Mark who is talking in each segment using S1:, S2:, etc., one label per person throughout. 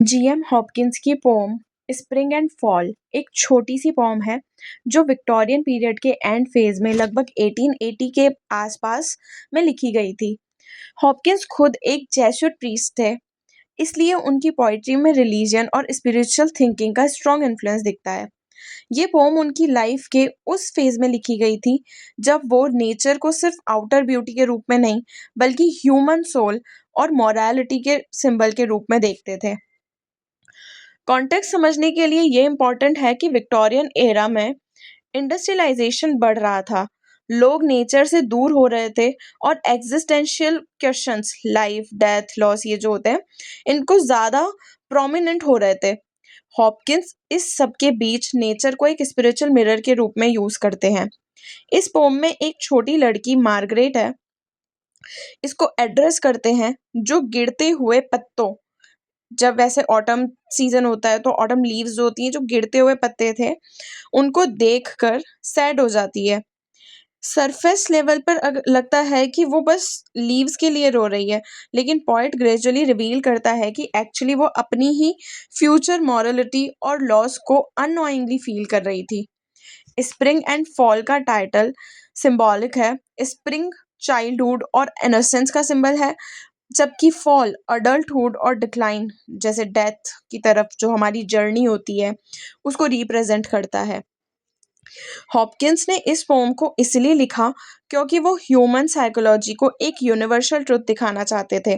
S1: GM Hopkins की pome spring and fall एक छोटी सी पोम है जो विक्टोरियन पीरियड के एंड फेज में लगभग 1880 के आसपास में लिखी गई थी। हॉपकिंस खुद एक जेसुइट प्रीस्ट थे, इसलिए उनकी पोइट्री में रिलीजन और स्पिरिचुअल थिंकिंग का स्ट्रॉन्ग इन्फ्लुएंस दिखता है। ये पोम उनकी लाइफ के उस फेज में लिखी गई थी जब वो नेचर को सिर्फ आउटर ब्यूटी के रूप में नहीं बल्कि ह्यूमन सोल और मॉरलिटी के सिंबल के रूप में देखते थे। कॉन्टेक्स्ट समझने के लिए ये इम्पॉर्टेंट है कि विक्टोरियन एरा में इंडस्ट्रियलाइजेशन बढ़ रहा था। लोग नेचर से दूर हो रहे थे और existential questions life death loss ये जो होते हैं इनको ज़्यादा प्रोमिनेंट हो रहे थे। हॉपकिंस इस सब के बीच नेचर को एक स्पिरिचुअल मिरर के रूप में यूज़ करते हैं। इस पोम में एक छोटी लड़की मार्गरेट है, इसको एड्रेस करते हैं जो गिरते हुए पत्तों, जब वैसे ऑटम सीजन होता है तो ऑटम लीव्स जो होती हैं जो गिरते हुए पत्ते थे उनको देखकर सैड हो जाती है। सरफेस लेवल पर लगता है कि वो बस लीव्स के लिए रो रही है, लेकिन पॉइट ग्रेजुअली रिवील करता है कि एक्चुअली वो अपनी ही फ्यूचर मॉरलिटी और लॉस को अननोइंगली फील कर रही थी। स्प्रिंग एंड फॉल का टाइटल सिंबॉलिक है। स्प्रिंग चाइल्डहुड और इनोसेंस का सिंबल है, जबकि फॉल अडल्टहुड और डिक्लाइन जैसे डेथ की तरफ जो हमारी जर्नी होती है उसको रिप्रेजेंट करता है। हॉपकिंस ने इस पोम को इसलिए लिखा क्योंकि वो ह्यूमन साइकोलॉजी को एक यूनिवर्सल ट्रुथ दिखाना चाहते थे।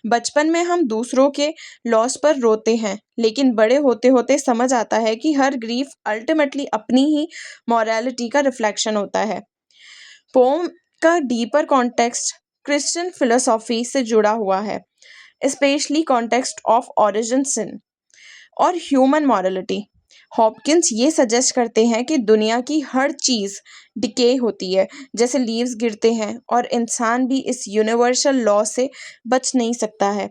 S1: बचपन में हम दूसरों के लॉस पर रोते हैं, लेकिन बड़े होते होते समझ आता है कि हर ग्रीफ अल्टीमेटली अपनी ही मॉरलिटी का रिफ्लेक्शन होता है। पोम का डीपर कॉन्टेक्स्ट क्रिश्चियन फिलोसॉफी से जुड़ा हुआ है, स्पेशली कॉन्टेक्स्ट ऑफ ओरिजिन सिन और ह्यूमन मॉरलिटी। हॉपकिंस ये सजेस्ट करते हैं कि दुनिया की हर चीज़ डिके होती है, जैसे लीव्स गिरते हैं, और इंसान भी इस यूनिवर्सल लॉ से बच नहीं सकता है।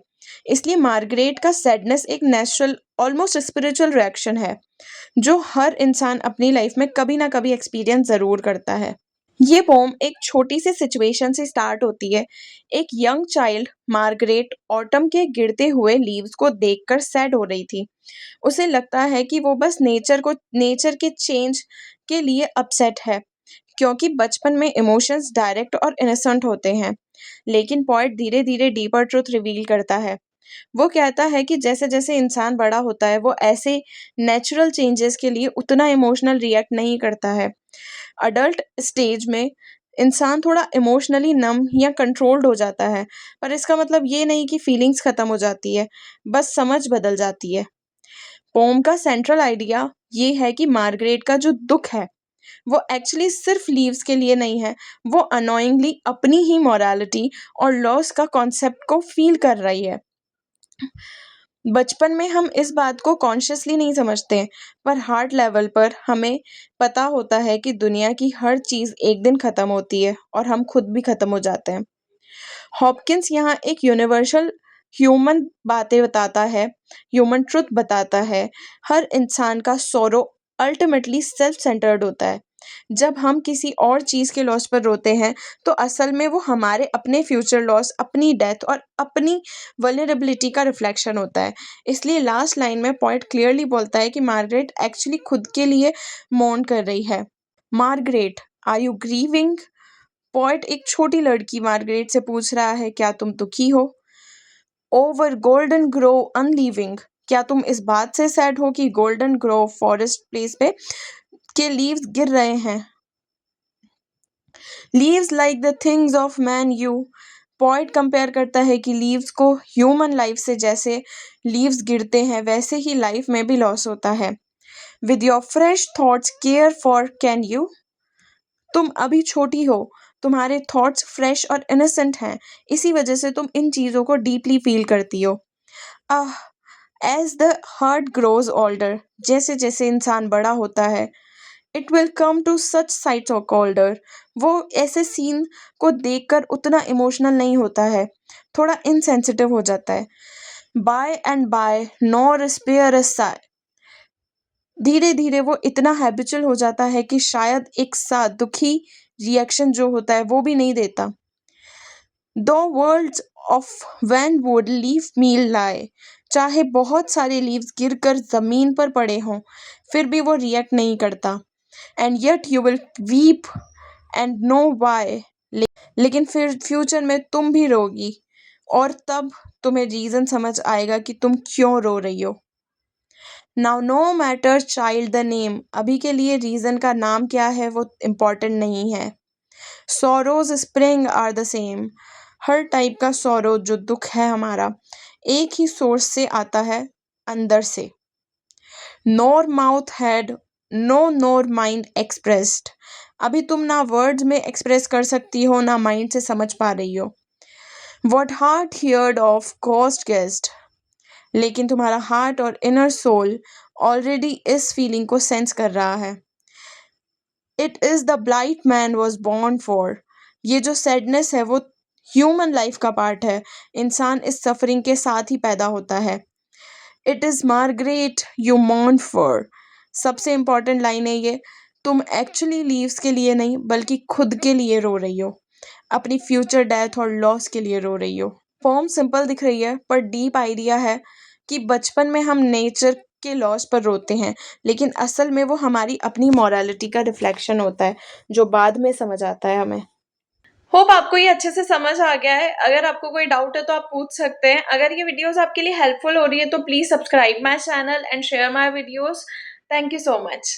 S1: इसलिए मार्गरेट का सैडनेस एक नेचुरल ऑलमोस्ट स्पिरिचुअल रिएक्शन है जो हर इंसान अपनी लाइफ में कभी ना कभी एक्सपीरियंस ज़रूर करता है। ये पोम एक छोटी सी सिचुएशन से स्टार्ट होती है। एक यंग चाइल्ड मार्गरेट ऑटम के गिरते हुए लीव्स को देखकर सैड हो रही थी। उसे लगता है कि वो बस नेचर के चेंज के लिए अपसेट है, क्योंकि बचपन में इमोशंस डायरेक्ट और इनोसेंट होते हैं। लेकिन पॉइंट धीरे धीरे डीपर ट्रुथ रिवील करता है। वो कहता है कि जैसे जैसे इंसान बड़ा होता है वो ऐसे नेचुरल चेंजेस के लिए उतना इमोशनल रिएक्ट नहीं करता है। अडल्ट स्टेज में इंसान थोड़ा इमोशनली नम या कंट्रोल्ड हो जाता है, पर इसका मतलब ये नहीं कि फीलिंग्स खत्म हो जाती है, बस समझ बदल जाती है। पोम का सेंट्रल आइडिया ये है कि मार्गरेट का जो दुख है वो एक्चुअली सिर्फ लीव्स के लिए नहीं है, वो अनोइंगली अपनी ही मॉरलिटी और लॉस का कॉन्सेप्ट को फील कर रही है। बचपन में हम इस बात को कॉन्शियसली नहीं समझते हैं, पर हार्ट लेवल पर हमें पता होता है कि दुनिया की हर चीज़ एक दिन ख़त्म होती है और हम खुद भी ख़त्म हो जाते हैं। हॉपकिंस यहाँ एक यूनिवर्सल ह्यूमन बातें बताता है, ह्यूमन ट्रुथ बताता है। हर इंसान का सॉरो अल्टीमेटली सेल्फ सेंटर्ड होता है। जब हम किसी और चीज़ के लॉस पर रोते हैं तो असल में वो हमारे अपने फ्यूचर लॉस, अपनी डेथ और अपनी वल्नरेबिलिटी का रिफ्लेक्शन होता है। इसलिए लास्ट लाइन में पॉइंट क्लियरली बोलता है कि मार्गरेट एक्चुअली खुद के लिए मौन कर रही है। Margaret, are you grieving? Point एक छोटी लड़की मार्गरेट से पूछ रहा है, क्या तुम दुखी हो? ओवर गोल्डन ग्रोव अनलीविंग, क्या तुम इस बात से सैड हो कि गोल्डन ग्रोव फॉरेस्ट प्लेस पे के लीव्स गिर रहे हैं? Leaves like the things of man you. Point compare करता है कि लीव्स को ह्यूमन लाइफ से जैसे लीव्स गिरते हैं वैसे ही लाइफ में भी लॉस होता है। With your fresh thoughts care for can you. तुम अभी छोटी हो, तुम्हारे थॉट्स फ्रेश और इनोसेंट हैं, इसी वजह से तुम इन चीज़ों को डीपली फील करती हो। Ah, as the heart grows older, जैसे जैसे इंसान बड़ा होता है, it will come to such sights of older, वो ऐसे सीन को देखकर उतना इमोशनल नहीं होता है, थोड़ा इनसेंसिटिव हो जाता है। By and by nor spare a sigh, धीरे धीरे वो इतना हैबिचुअल हो जाता है कि शायद एक साथ दुखी रिएक्शन जो होता है वो भी नहीं देता। Though worlds of wanwood leafmeal lie, चाहे बहुत सारे लीव्स गिरकर ज़मीन पर पड़े हों, फिर भी वो रिएक्ट नहीं करता। And yet you will weep and know why. लेकिन फिर फ्यूचर में तुम भी रोगी, और तब तुम्हें रीज़न समझ आएगा कि तुम क्यों रो रही हो। Now no matter child the name, अभी के लिए रीज़न का नाम क्या है वो इम्पॉर्टेंट नहीं है। Sorrows spring are the same, हर टाइप का सॉरो जो दुख है हमारा, एक ही सोर्स से आता है, अंदर से। Nor mouth had no nor mind expressed, अभी तुम ना वर्ड्स में एक्सप्रेस कर सकती हो ना माइंड से समझ पा रही हो। What heart heard of cost guest, लेकिन तुम्हारा हार्ट और इनर सोल ऑलरेडी इस फीलिंग को सेंस कर रहा है। It is the blight man was born for, ये जो सैडनेस है वो ह्यूमन लाइफ का पार्ट है, इंसान इस सफरिंग के साथ ही पैदा होता है। It is Margaret you mourn for, सबसे इम्पॉर्टेंट लाइन है ये, तुम एक्चुअली लीव्स के लिए नहीं बल्कि खुद के लिए रो रही हो, अपनी फ्यूचर डेथ और लॉस के लिए रो रही हो। पोम सिंपल दिख रही है पर डीप आइडिया है कि बचपन में हम नेचर के लॉस पर रोते हैं, लेकिन असल में वो हमारी अपनी मॉरलिटी का रिफ्लेक्शन होता है जो बाद में समझ आता है हमें। होप आपको ये अच्छे से समझ आ गया है। अगर आपको कोई डाउट है तो आप पूछ सकते हैं। अगर ये वीडियोस आपके लिए हेल्पफुल हो रही है तो please subscribe my channel and share my videos. Thank you so much.